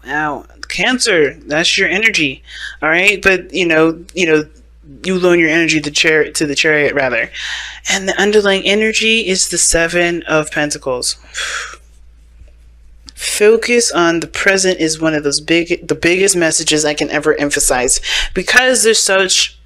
Now, Cancer, that's your energy. All right. But, you loan your energy to the chariot rather. And the underlying energy is the Seven of Pentacles. Focus on the present is one of the biggest messages I can ever emphasize, because there's such,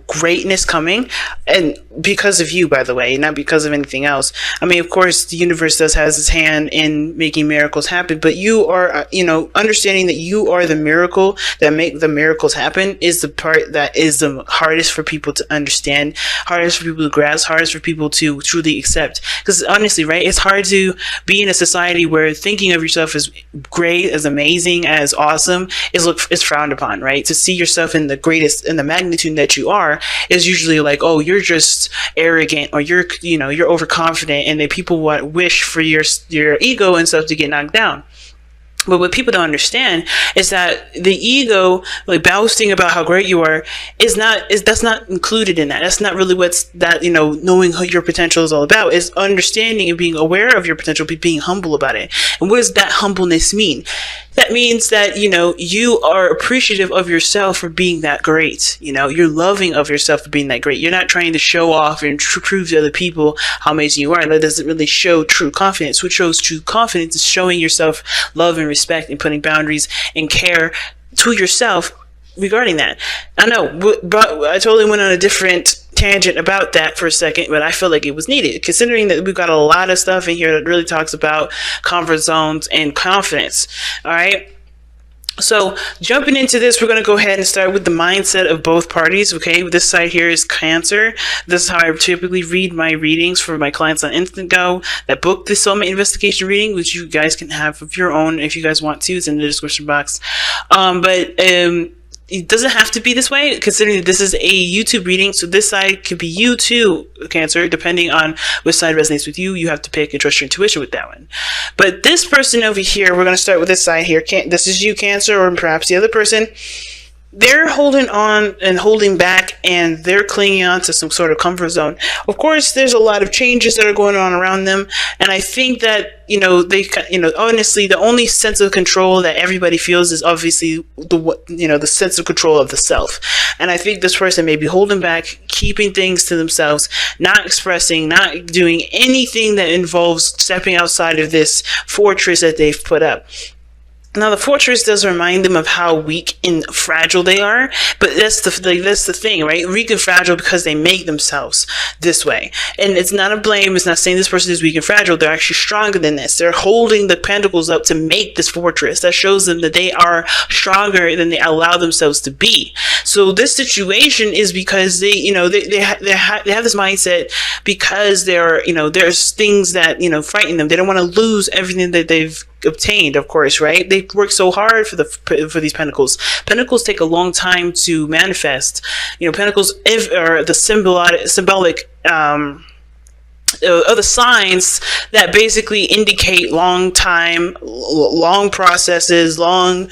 greatness coming, and because of you, by the way, not because of anything else. I mean, of course, the universe does has its hand in making miracles happen, but you are, understanding that you are the miracle that make the miracles happen is the part that is the hardest for people to understand, hardest for people to grasp, hardest for people to truly accept. Because honestly, right, it's hard to be in a society where thinking of yourself as great, as amazing, as awesome is frowned upon, right? To see yourself in the greatest, in the magnitude that you are, is usually like, oh, you're just arrogant, or you're overconfident, and then people wish for your ego and stuff to get knocked down. But what people don't understand is that the ego, like boasting about how great you are, that's not included in that. That's not really knowing who your potential is all about. Is understanding and being aware of your potential, being humble about it. And what does that humbleness mean? That means that, you are appreciative of yourself for being that great. You're loving of yourself for being that great. You're not trying to show off and prove to other people how amazing you are. That doesn't really show true confidence. What shows true confidence is showing yourself love and respect and putting boundaries and care to yourself regarding that. I know, but I totally went on a different tangent about that for a second, but I feel like it was needed, considering that we've got a lot of stuff in here that really talks about comfort zones and confidence. All right. So jumping into this, we're going to go ahead and start with the mindset of both parties. Okay, this side here is Cancer. This is how I typically read my readings for my clients on Instant Go. That book, the Soulmate Investigation reading, which you guys can have of your own if you guys want to. It's in the description box. It doesn't have to be this way, considering that this is a YouTube reading. So this side could be you too, Cancer, depending on which side resonates with you. You have to pick and trust your intuition with that one. But this person over here, we're going to start with this side here. This is you, Cancer, or perhaps the other person. They're holding on and holding back, and they're clinging on to some sort of comfort zone. Of course, there's a lot of changes that are going on around them, and I think that honestly, the only sense of control that everybody feels is obviously the sense of control of the self. And I think this person may be holding back, keeping things to themselves, not expressing, not doing anything that involves stepping outside of this fortress that they've put up. Now, the fortress does remind them of how weak and fragile they are, but that's the thing, right? Weak and fragile because they make themselves this way. And it's not a blame. It's not saying this person is weak and fragile. They're actually stronger than this. They're holding the pentacles up to make this fortress. That shows them that they are stronger than they allow themselves to be. So this situation is because they have this mindset because there's things that, frighten them. They don't want to lose everything that they've obtained, of course, right? They work so hard for these pentacles. Pentacles take a long time to manifest. Pentacles are the symbolic other signs that basically indicate long time, long processes, long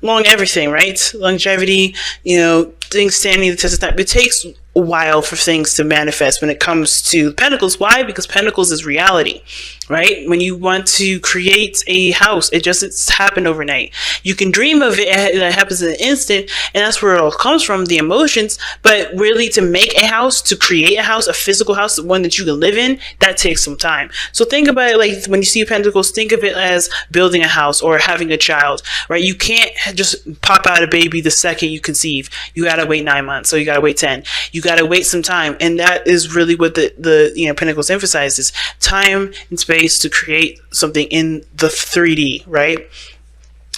everything, right? Longevity, things standing the test of time. It takes a while for things to manifest when it comes to Pentacles. Why? Because Pentacles is reality, right? When you want to create a house, it's happened overnight. You can dream of it, that happens in an instant, and that's where it all comes from, the emotions. But really, to make a house, to create a house, a physical house, one that you can live in, that takes some time. So think about it like when you see Pentacles, think of it as building a house or having a child, right? You can't just pop out a baby the second you conceive. You gotta wait 9 months, so you gotta wait 10. You gotta wait some time, and that is really what the Pentacles emphasizes: time and space to create something in the 3D, right?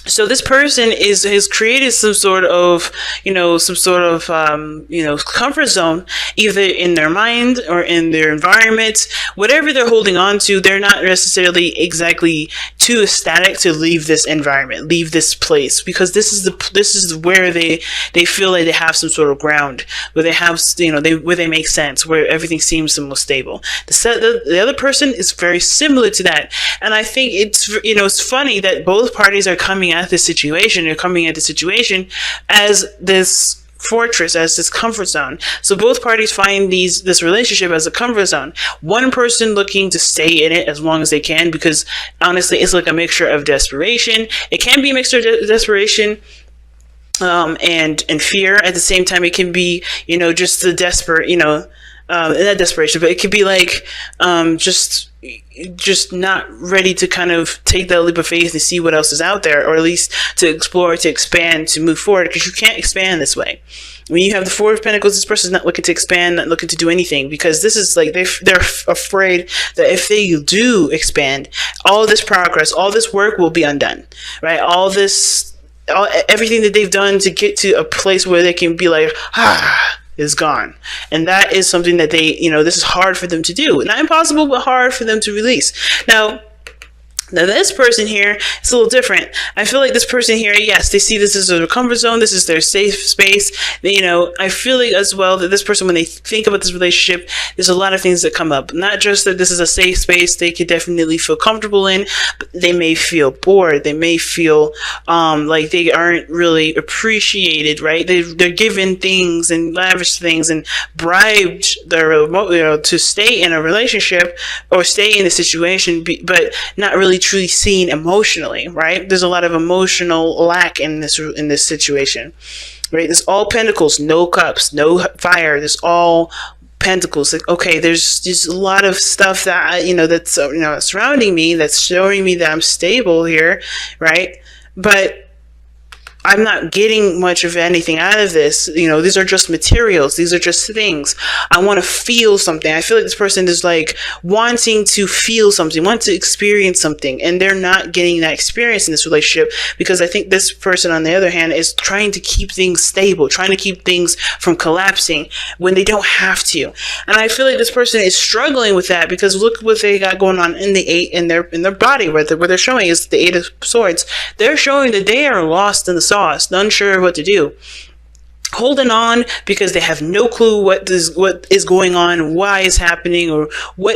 So this person has created some sort of comfort zone, either in their mind or in their environment. Whatever they're holding on to, they're not necessarily exactly too ecstatic to leave this environment, leave this place, because this is where they feel like they have some sort of ground, where they have where they make sense, where everything seems the most stable. The other person is very similar to that, and I think it's funny that both parties are coming at this situation. They're coming at the situation as this fortress, as this comfort zone. So both parties find this relationship as a comfort zone. One person looking to stay in it as long as they can, because honestly, it's like a mixture of desperation. It can be a mixture of desperation and fear. At the same time, it can be, just the desperate, not desperation, but it could be like just not ready to kind of take that leap of faith and see what else is out there, or at least to explore, to expand, to move forward, because you can't expand this way. When you have the Four of Pentacles, this person's not looking to expand, not looking to do anything, because this is like they're afraid that if they do expand, all this progress, all this work will be undone, right? Everything that they've done to get to a place where they can be like, is gone. And that is something that this is hard for them to do. Not impossible, but hard for them to release. Now this person here, it's a little different. I feel like this person here, yes, they see this as a comfort zone. This is their safe space. I feel like as well that this person, when they think about this relationship, there's a lot of things that come up. Not just that this is a safe space they could definitely feel comfortable in, but they may feel bored. They may feel like they aren't really appreciated, right? They're given things and lavish things and bribed to stay in a relationship or stay in a situation, but not really truly seen emotionally, right? There's a lot of emotional lack in this situation, right? There's all pentacles, no cups, no fire. There's all pentacles. Like, okay, there's just a lot of stuff that that's surrounding me, that's showing me that I'm stable here, right? But I'm not getting much of anything out of this. These are just materials. These are just things. I want to feel something. I feel like this person is like wanting to feel something, want to experience something, and they're not getting that experience in this relationship, because I think this person, on the other hand, is trying to keep things stable, trying to keep things from collapsing when they don't have to. And I feel like this person is struggling with that, because look what they got going on in the eight in their body, where they're showing is the Eight of Swords. They're showing that they are lost in the sauce, unsure what to do, holding on because they have no clue what is going on, why is happening, or what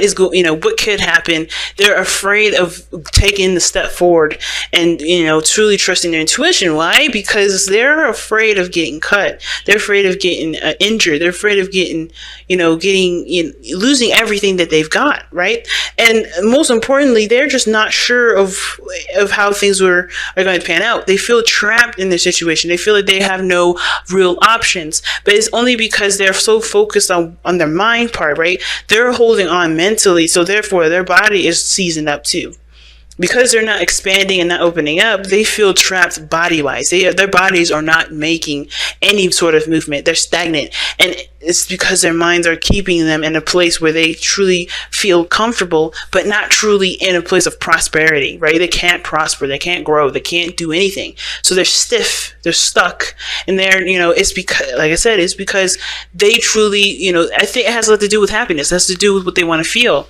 could happen. They're afraid of taking the step forward and truly trusting their intuition. Why? Because they're afraid of getting cut. They're afraid of getting injured. They're afraid of getting losing everything that they've got, right? And most importantly, they're just not sure of how things are going to pan out. They feel trapped in their situation. They feel like they have no real options, but it's only because they're so focused on their mind part, right? They're holding on mentally, so therefore their body is seasoned up too. Because they're not expanding and not opening up, they feel trapped body-wise. Their bodies are not making any sort of movement. They're stagnant. And it's because their minds are keeping them in a place where they truly feel comfortable, but not truly in a place of prosperity, right? They can't prosper. They can't grow. They can't do anything. So they're stiff. They're stuck. And it's because, like I said, it's because they truly, I think it has a lot to do with happiness. It has to do with what they want to feel.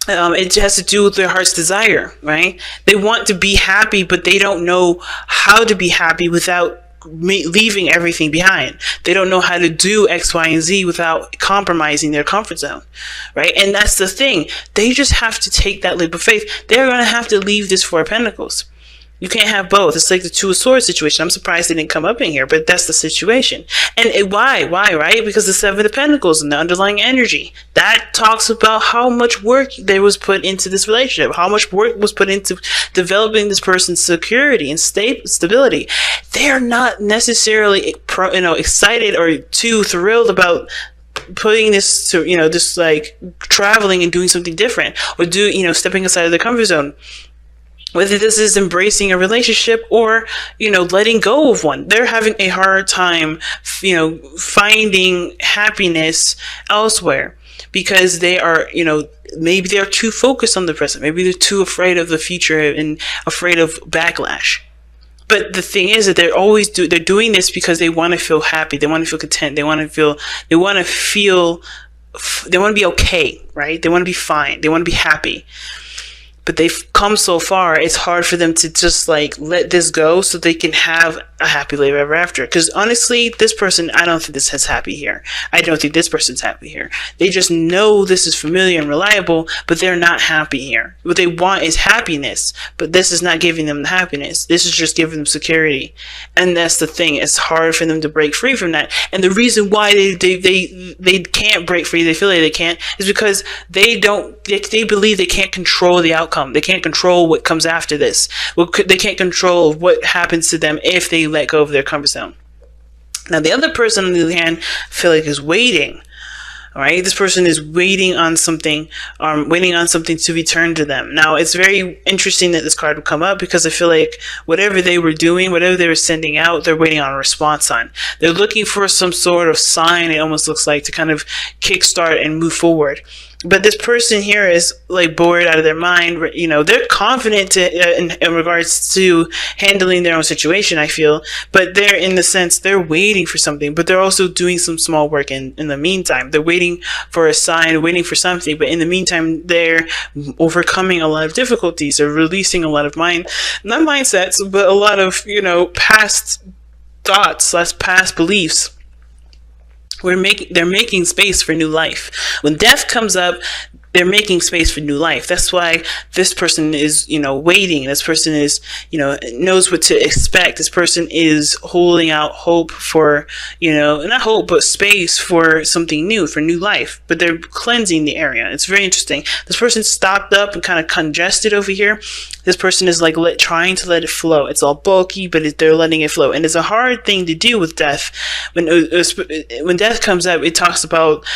It has to do with their heart's desire, right? They want to be happy, but they don't know how to be happy without leaving everything behind. They don't know how to do X, Y, and Z without compromising their comfort zone, right? And that's the thing. They just have to take that leap of faith. They're going to have to leave this Four of Pentacles. You can't have both. It's like the Two of Swords situation. I'm surprised they didn't come up in here, but that's the situation. And why, right? Because the Seven of Pentacles and the underlying energy. That talks about how much work there was put into this relationship, how much work was put into developing this person's security and stability. They're not necessarily excited or too thrilled about putting this to, just like traveling and doing something different, or stepping outside of the comfort zone. Whether this is embracing a relationship or, letting go of one. They're having a hard time, finding happiness elsewhere, because they are, maybe they're too focused on the present. Maybe they're too afraid of the future and afraid of backlash. But the thing is that they're doing this because they want to feel happy. They want to feel content. They want to be okay, right? They want to be fine. They want to be happy. but they've come so far, it's hard for them to just like let this go so they can have a happy life ever after. Because honestly, this person, I don't think this is happy here. I don't think this person's happy here. They just know this is familiar and reliable, but they're not happy here. What they want is happiness, but this is not giving them the happiness. This is just giving them security. And that's the thing. It's hard for them to break free from that. And the reason why they can't break free, they feel like they can't, is because they believe they can't control the outcome. They can't control what comes after this. They can't control what happens to them if they let go of their comfort zone. Now, the other person, on the other hand, I feel like is waiting. All right, this person is waiting on something to return to them. Now, it's very interesting that this card would come up because I feel like whatever they were doing, whatever they were sending out, they're waiting on a response on. They're looking for some sort of sign, it almost looks like, to kind of kickstart and move forward. But this person here is like bored out of their mind. You know, they're confident in regards to handling their own situation, I feel. But they're, in the sense, they're waiting for something. But they're also doing some small work in the meantime. They're waiting for a sign, waiting for something. But in the meantime, they're overcoming a lot of difficulties. They're releasing a lot of not mindsets, but a lot of, past thoughts, past beliefs. They're making space for new life. When death comes up, they're making space for new life. That's why this person is, waiting. This person is, knows what to expect. This person is holding out hope for, not hope, but space for something new, for new life. But they're cleansing the area. It's very interesting. This person stopped up and kind of congested over here. This person is like trying to let it flow. It's all bulky, but they're letting it flow. And it's a hard thing to do with death. When death comes up, it talks about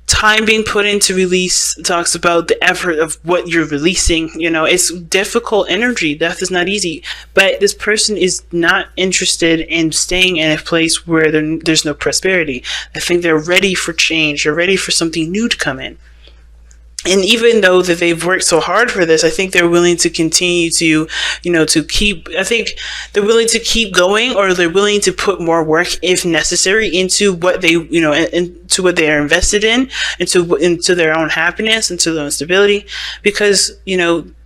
time being put into release. It talks about the effort of what you're releasing. It's difficult energy. Death is not easy. But this person is not interested in staying in a place where there's no prosperity. I think they're ready for change. They're ready for something new to come in. And even though that they've worked so hard for this, I think they're willing to continue to, I think they're willing to keep going, or they're willing to put more work if necessary into what they, into what they are invested in, into their own happiness, into their own stability, because,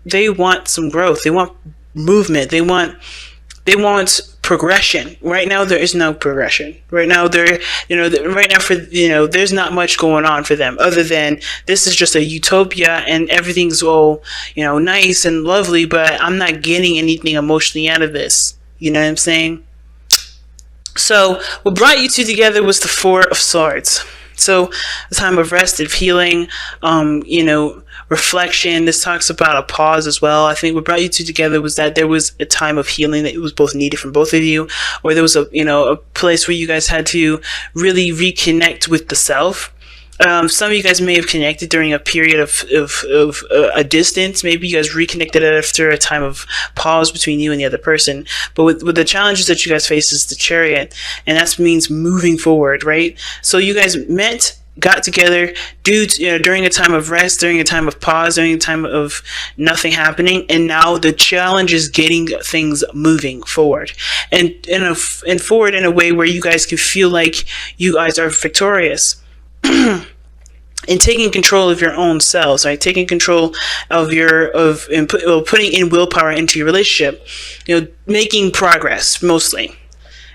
they want some growth. They want movement. They want progression. Right now, there is no progression. Right now, there's not much going on for them other than this is just a utopia and everything's all, nice and lovely, but I'm not getting anything emotionally out of this. You know what I'm saying? So what brought you two together was the Four of Swords. So a time of rest, of healing, reflection. This talks about a pause as well. I think what brought you two together was that there was a time of healing that it was both needed from both of you, or there was a place where you guys had to really reconnect with the self. Some of you guys may have connected during a period of a distance. Maybe you guys reconnected after a time of pause between you and the other person. But with the challenges that you guys face is the Chariot, and that means moving forward, right? So you guys got together during a time of rest, during a time of pause, during a time of nothing happening, and now the challenge is getting things moving forward, and forward in a way where you guys can feel like you guys are victorious. And taking control of your own selves, right? Taking control of putting in willpower into your relationship, making progress mostly.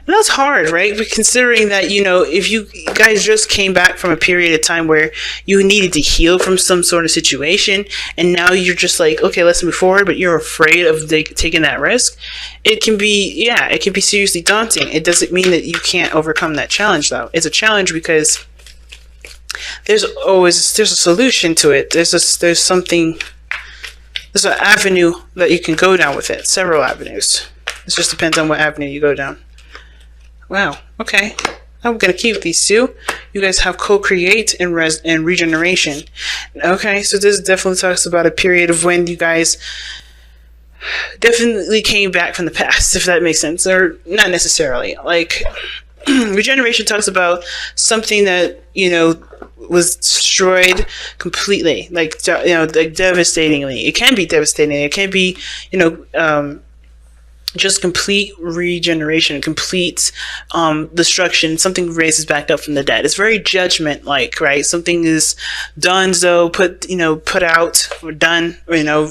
And that's hard, right? But considering that, if you guys just came back from a period of time where you needed to heal from some sort of situation, and now you're just like, okay, let's move forward, but you're afraid of taking that risk, it can be seriously daunting. It doesn't mean that you can't overcome that challenge, though. It's a challenge because there's a solution to it. There's an avenue that you can go down with it. Several avenues. It just depends on what avenue you go down. Wow. Okay. I'm gonna keep these two. You guys have co-create and regeneration. Okay. So this definitely talks about a period of when you guys definitely came back from the past, if that makes sense, or not necessarily. Like regeneration talks about something that was destroyed completely, like devastatingly. It can be devastating. It can be just complete regeneration, complete destruction. Something raises back up from the dead. It's very judgment like, right? Something is done, so put out or done,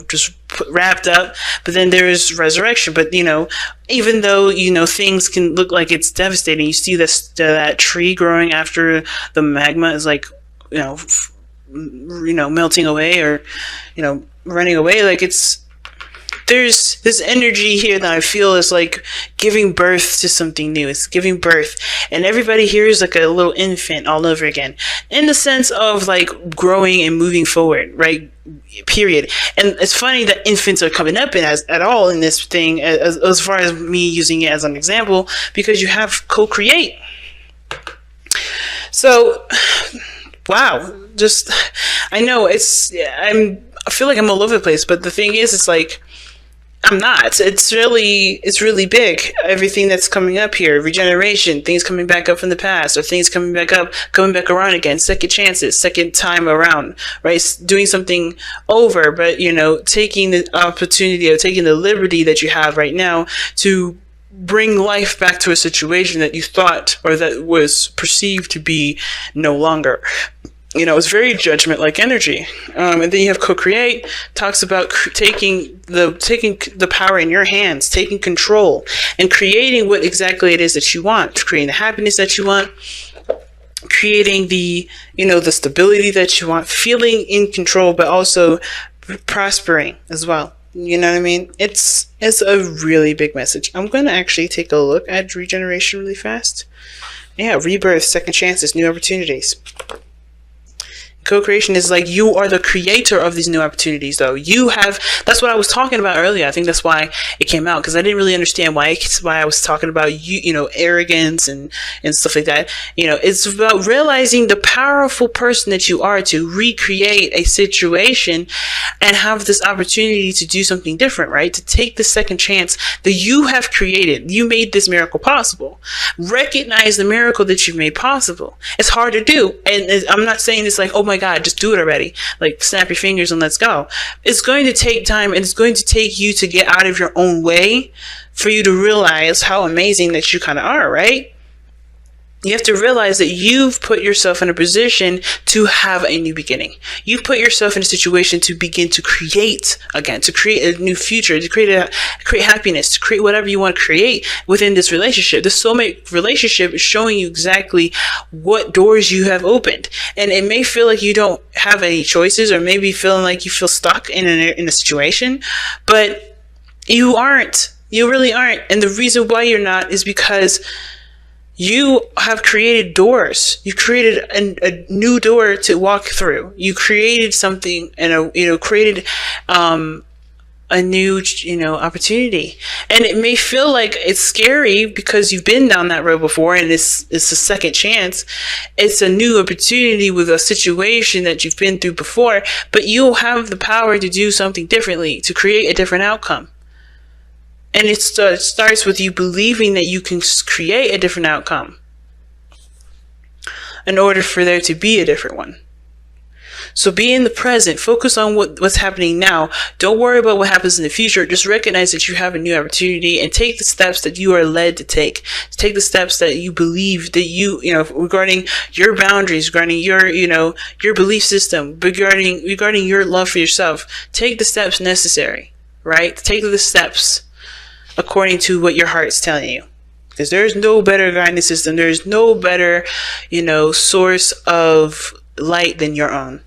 just wrapped up. But then there is resurrection. But even though things can look like it's devastating, you see that tree growing after the magma is like melting away, or running away. Like, there's this energy here that I feel is like giving birth to something new. It's giving birth. And everybody here is like a little infant all over again, in the sense of like growing and moving forward, right? Period. And it's funny that infants are coming up at all in this thing, as far as me using it as an example, because you have co-create. So, wow. Just, I know I feel like I'm all over the place, but the thing is, it's like, I'm not. It's really big. Everything that's coming up here, regeneration, things coming back up from the past, or things coming back around again, second chances, second time around, right? Doing something over, but taking the opportunity, or taking the liberty that you have right now to bring life back to a situation that you thought, or that was perceived to be no longer. It's very judgment-like energy. And then you have co-create, talks about taking the power in your hands, taking control, and creating what exactly it is that you want, creating the happiness that you want, creating the stability that you want, feeling in control, but also prospering as well. You know what I mean? It's a really big message. I'm going to actually take a look at regeneration really fast. Yeah, rebirth, second chances, new opportunities. Co-creation is like, you are the creator of these new opportunities, though. That's what I was talking about earlier. I think that's why it came out, because I didn't really understand why I was talking about arrogance and stuff like that. It's about realizing the powerful person that you are to recreate a situation and have this opportunity to do something different, right? To take the second chance that you have created. You made this miracle possible. Recognize the miracle that you've made possible. It's hard to do. And I'm not saying it's like, oh my God, just do it already. Like, snap your fingers and let's go. It's going to take time, and it's going to take you to get out of your own way for you to realize how amazing that you kind of are, right? You have to realize that you've put yourself in a position to have a new beginning. You've put yourself in a situation to begin to create again, to create a new future, to create happiness, to create whatever you want to create within this relationship. The soulmate relationship is showing you exactly what doors you have opened. And it may feel like you don't have any choices, or maybe feeling like you feel stuck in a situation, but you aren't. You really aren't. And the reason why you're not is because you have created doors. You created a new door to walk through. You created something, and created a new opportunity. And it may feel like it's scary because you've been down that road before, and it's a second chance. It's a new opportunity with a situation that you've been through before, but you'll have the power to do something differently, to create a different outcome. And it starts with you believing that you can create a different outcome in order for there to be a different one. So be in the present. Focus on what's happening now. Don't worry about what happens in the future. Just recognize that you have a new opportunity, and take the steps that you are led to take. Take the steps that you believe that regarding your boundaries, regarding your belief system, regarding your love for yourself. Take the steps necessary, right? Take the steps according to what your heart's telling you. Because there's no better guidance system. There's no better, source of light than your own.